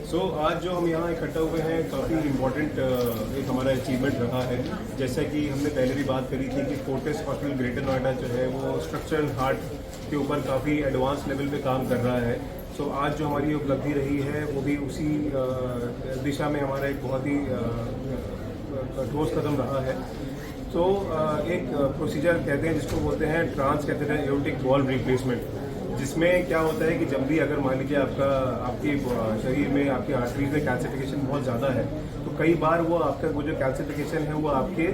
आज जो हम यहाँ इकट्ठा हुए हैं काफ़ी इम्पोर्टेंट एक हमारा अचीवमेंट रहा है। जैसा कि हमने पहले भी बात करी थी कि फोर्टिस हॉस्पिटल ग्रेटर नोएडा जो है वो स्ट्रक्चरल हार्ट के ऊपर काफ़ी एडवांस लेवल पे काम कर रहा है। आज जो हमारी उपलब्धि रही है वो भी उसी दिशा में हमारा एक बहुत ही ठोस कदम रहा है। एक प्रोसीजर कहते हैं जिसको बोलते हैं trans catheter aortic valve replacement, जिसमें क्या होता है कि जब भी अगर मान लीजिए आपके शरीर में आपकी आर्टरीज में कैल्सिफिकेशन बहुत ज़्यादा है तो कई बार वो आपका वो जो कैल्सिफिकेशन है वो आपके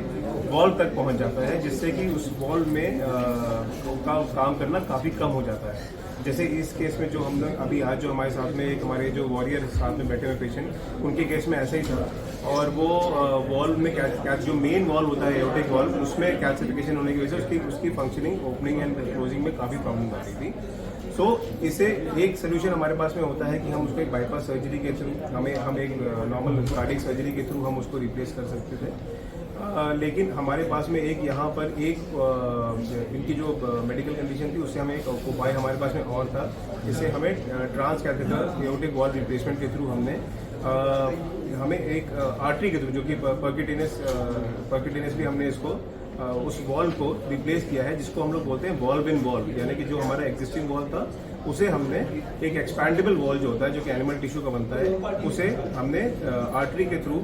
वॉल्व तक पहुंच जाता है, जिससे कि उस वॉल्व में काम करना काफ़ी कम हो जाता है। जैसे इस केस में जो हम लोग अभी आज जो हमारे साथ में एक हमारे जो वॉरियर साथ में बैठे हुए पेशेंट, उनके केस में ऐसा ही था और वो वॉल्व में जो मेन वॉल्व होता है एओर्टिक वॉल्व, उसमें कैल्सिफिकेशन होने की वजह से उसकी फंक्शनिंग ओपनिंग एंड क्लोजिंग में काफ़ी प्रॉब्लम आ रही थी। इसे एक सोल्यूशन हमारे पास में होता है कि हम उसको एक बाईपास सर्जरी के थ्रू हम एक नॉर्मल कार्डियक सर्जरी के थ्रू हम उसको रिप्लेस कर सकते थे। लेकिन हमारे पास में एक यहाँ पर इनकी जो मेडिकल कंडीशन थी उससे हमें एक उपाय हमारे पास में और था, जिससे हमें trans catheter aortic valve replacement के थ्रू हमें एक आर्टरी के थ्रू जो कि पर्क्यूटेनियसली हमने इसको उस वॉल्व को रिप्लेस किया है, जिसको हम लोग बोलते हैं वॉल्व इन वॉल्व, यानी कि जो हमारा एग्जिस्टिंग वॉल्व था उसे हमने एक एक्सपैंडेबल वॉल जो होता है जो कि एनिमल टिश्यू का बनता है उसे हमने आर्टरी के थ्रू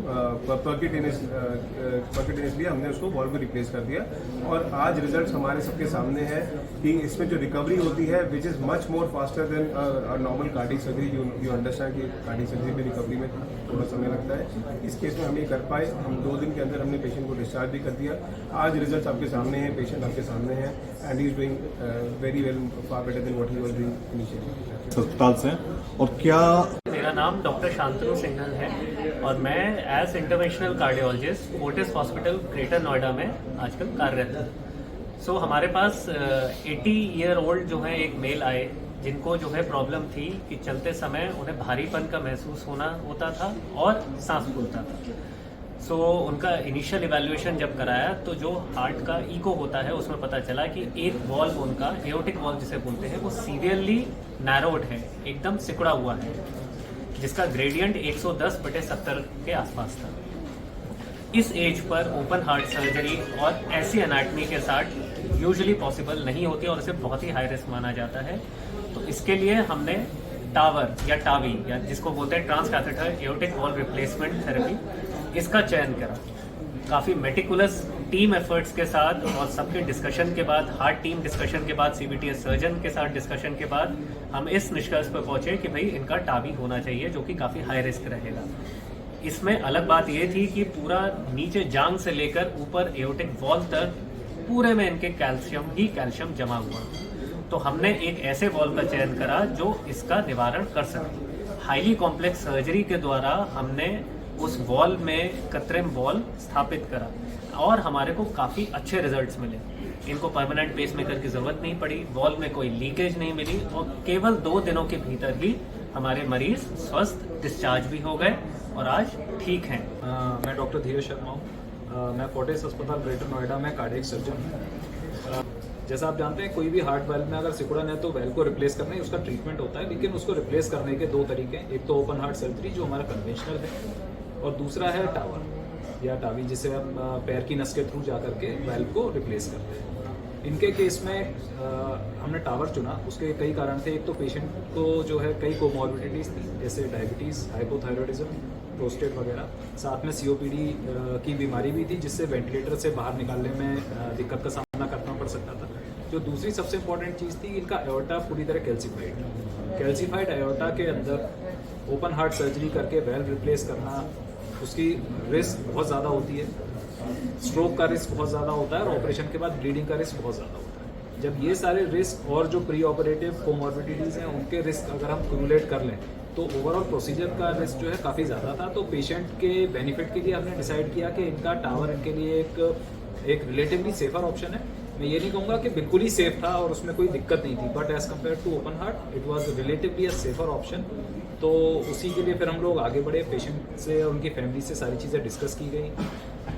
पर्क्यूटेनियसली हमने उसको वॉल्व को रिप्लेस कर दिया। और आज रिजल्ट्स हमारे सबके सामने है कि इसमें जो रिकवरी होती है which is much more faster than normal cardiac surgery. You understand कि कार्डियक सर्जरी में रिकवरी में थोड़ा समय लगता है। इस केस में हम ये कर पाए, हम 2 दिन के अंदर हमने पेशेंट को डिस्चार्ज भी कर दिया। आज रिजल्ट्स आपके सामने हैं, पेशेंट आपके सामने है and he is doing very well, far better than what he was doing अस्पताल से। और क्या मेरा नाम डॉक्टर शांतनु सिंघल है और मैं as interventional cardiologist Fortis hospital Greater Noida में आजकल कार्यरत हूँ। हमारे पास 80 ईयर ओल्ड जो है एक मेल आए जिनको जो है प्रॉब्लम थी कि चलते समय उन्हें भारीपन का महसूस होता था और सांस फूलता था। उनका इनिशियल इवैल्यूएशन जब कराया तो जो हार्ट का इको होता है उसमें पता चला कि एक वॉल्व उनका एओर्टिक वॉल्व जिसे बोलते हैं वो सीवियरली नैरोड है, एकदम सिकुड़ा हुआ है, जिसका ग्रेडियंट 110/70 के आसपास था। इस as per open heart surgery और ऐसी एनाटमी के साथ यूजुअली पॉसिबल नहीं होती और इसे बहुत ही हाई रिस्क माना जाता है। तो इसके लिए हमने टावर या टावी या जिसको बोलते हैं trans catheter aortic valve replacement therapy, इसका चयन करा। काफ़ी मेटिकुलस टीम एफर्ट्स के साथ और सबके डिस्कशन के बाद, हार्ट टीम डिस्कशन के बाद, सीबीटीएस सर्जन के साथ डिस्कशन के बाद हम इस निष्कर्ष पर पहुंचे कि भाई इनका टावी होना चाहिए जो कि काफ़ी हाई रिस्क रहेगा। इसमें अलग बात ये थी कि पूरा नीचे जांग से लेकर ऊपर एओर्टिक वॉल्व तक पूरे में इनके कैल्शियम जमा हुआ। तो हमने एक ऐसे वॉल्व का चयन करा जो इसका निवारण कर सके। हाईली कॉम्प्लेक्स सर्जरी के द्वारा हमने उस वॉल्व में कृत्रिम वॉल्व स्थापित करा और हमारे को काफ़ी अच्छे रिजल्ट्स मिले। इनको परमानेंट पेसमेकर की ज़रूरत नहीं पड़ी, वॉल्व में कोई लीकेज नहीं मिली और केवल 2 दिनों के भीतर ही हमारे मरीज स्वस्थ डिस्चार्ज भी हो गए और आज ठीक हैं। मैं डॉक्टर धीरज शर्मा हूँ। मैं फोर्टिस अस्पताल ग्रेटर नोएडा में कार्डियक सर्जन हूँ। जैसा आप जानते हैं कोई भी हार्ट वाल्व में अगर सिकुड़न है तो वाल्व को रिप्लेस करना ही उसका ट्रीटमेंट होता है, लेकिन उसको रिप्लेस करने के 2 तरीके हैं। एक तो ओपन हार्ट सर्जरी जो हमारा कन्वेंशनल है और दूसरा है टावर या टावी, जिसे हम पैर की नस के थ्रू जा करके वाल्व को रिप्लेस करते हैं। इनके केस में हमने टावर चुना, उसके कई कारण थे। एक तो पेशेंट को जो है कई कोमॉर्बिडिटीज़ थी, जैसे डायबिटीज़, हाइपोथायरॉयडिज्म, प्रोस्टेट वगैरह, साथ में सीओपीडी की बीमारी भी थी जिससे वेंटिलेटर से बाहर निकालने में दिक्कत का सामना करना पड़ सकता था। जो दूसरी सबसे इम्पॉर्टेंट चीज़ थी, इनका एओर्टा पूरी तरह कैल्सिफाइड एओर्टा के अंदर ओपन हार्ट सर्जरी करके वाल्व रिप्लेस करना, उसकी रिस्क बहुत ज़्यादा होती है, स्ट्रोक का रिस्क बहुत ज़्यादा होता है और ऑपरेशन के बाद ब्लीडिंग का रिस्क बहुत ज़्यादा होता है। जब ये सारे रिस्क और जो प्री ऑपरेटिव कोमॉर्बिडिटीज़ हैं उनके रिस्क अगर हम क्यूमुलेट कर लें तो ओवरऑल प्रोसीजर का रिस्क जो है काफ़ी ज़्यादा था। तो पेशेंट के बेनिफिट के लिए हमने डिसाइड किया कि इनका टावर इनके लिए एक रिलेटिवली सेफर ऑप्शन है। मैं ये नहीं कहूँगा कि बिल्कुल ही सेफ था और उसमें कोई दिक्कत नहीं थी, but as compare to open heart it was relatively a safer option. तो उसी के लिए फिर हम लोग आगे बढ़े, पेशेंट से और उनकी फैमिली से सारी चीज़ें डिस्कस की गई।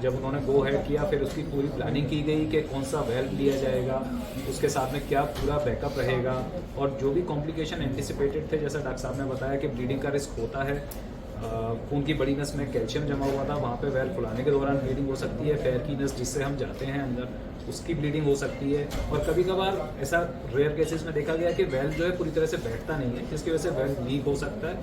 जब उन्होंने गो हेड किया फिर उसकी पूरी प्लानिंग की गई कि कौन सा वेल्व लिया जाएगा, उसके साथ में क्या पूरा बैकअप रहेगा और जो भी कॉम्प्लिकेशन एंटिसिपेटेड थे, जैसा डॉक्टर साहब ने बताया कि ब्लीडिंग का रिस्क होता है, खून की बड़ी नस में कैल्शियम जमा हुआ था, वहाँ पे वेल फुलाने के दौरान ब्लीडिंग हो सकती है। पैर की नस जिससे हम जाते हैं अंदर, उसकी ब्लीडिंग हो सकती है। और कभी कभार ऐसा रेयर केसेस में देखा गया कि वेल जो है पूरी तरह से बैठता नहीं है, जिसकी वजह से वेल लीक हो सकता है।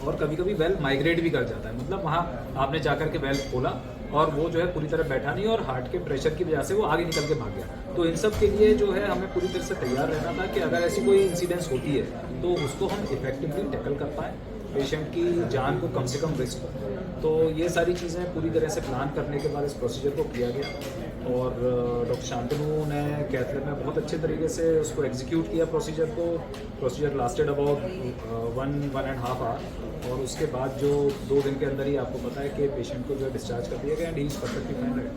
और कभी कभी वेल माइग्रेट भी कर जाता है, मतलब वहाँ आपने जाकर के वेल खोला और वो जो है पूरी तरह बैठा नहीं और हार्ट के प्रेशर की वजह से वो आगे निकल के भाग गया। तो इन सब के लिए जो है हमें पूरी तरह से तैयार रहना था कि अगर ऐसी कोई इंसिडेंस होती है तो उसको हम इफेक्टिवली टैकल कर पाएँ, पेशेंट की जान को कम से कम रिस्क हो। तो ये सारी चीज़ें पूरी तरह से प्लान करने के बाद इस प्रोसीजर को किया गया और डॉक्टर शांतनु ने कैथ लैब में बहुत अच्छे तरीके से उसको एग्जीक्यूट किया प्रोसीजर को। प्रोसीजर लास्टेड अबाउट 1.5 आवर और उसके बाद जो 2 दिन के अंदर ही आपको पता है कि पेशेंट को जो है डिस्चार्ज कर दिया गया and he is perfectly fine right.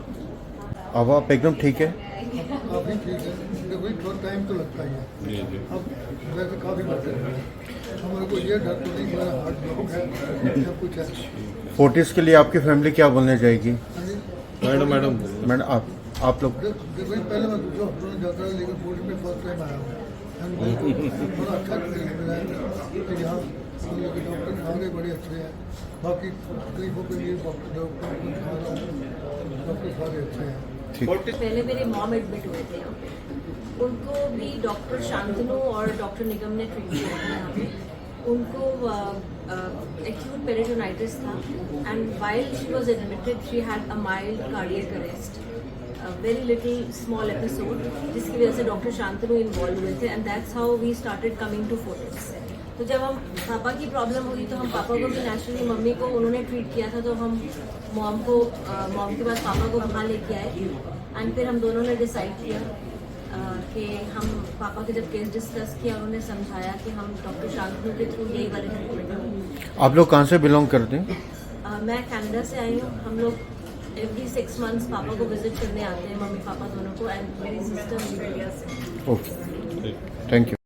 अब आप एकदम ठीक है? काफ़ी ठीक है, देखो थोड़ा टाइम तो लगता ही है। अब वैसे काफ़ी बेटर है, हमारे को ये डर तो नहीं कि मेरा हार्ट ब्लॉक है, सब कुछ है। फोर्टिस के लिए आपकी फैमिली क्या बोलने जाएगी? मैडम आप लोग? देखो पहले मैं दूसरा हॉस्पिटल में जाता था, लेकिन फोर्टिस में फर्स्ट टाइम आया हूँ। बड़ा अच्छा ट्रीटमेंट मिला है कि यहाँ डॉक्टर आगे बड़े अच्छे हैं। बाकी तकलीफों के लिए डॉक्टर सारे अच्छे हैं। पहले मेरे मॉम एडमिट हुए थे यहाँ पे, उनको भी डॉक्टर शांतनु और डॉक्टर निगम ने ट्रीट किया था यहाँ पे। उनको एक्यूट पेरिटोनाइटिस था and while she was admitted she had a mild cardiac arrest, very little small episode, जिसकी वजह से डॉक्टर शांतनु इन्वॉल्व हुए थे and that's how we started coming to Fortis. तो जब हम पापा की प्रॉब्लम हुई तो हम पापा को भी नेचुरली, मम्मी को उन्होंने ट्रीट किया था तो हम मॉम के पास पापा को वहाँ लेके आए एंड फिर हम दोनों ने डिसाइड किया कि हम पापा के जब केस डिस्कस किया उन्होंने समझाया कि हम डॉक्टर शांतनु के थ्रू यही वाले ट्रीटमेंट। आप लोग कहाँ से बिलोंग करते हैं? मैं कनाडा से आई हूँ। हम लोग एवरी 6 मंथ्स पापा को विजिट करने आते हैं, मम्मी पापा दोनों को, एंड मेरी सिस्टर इंडिया से। Okay, thank you.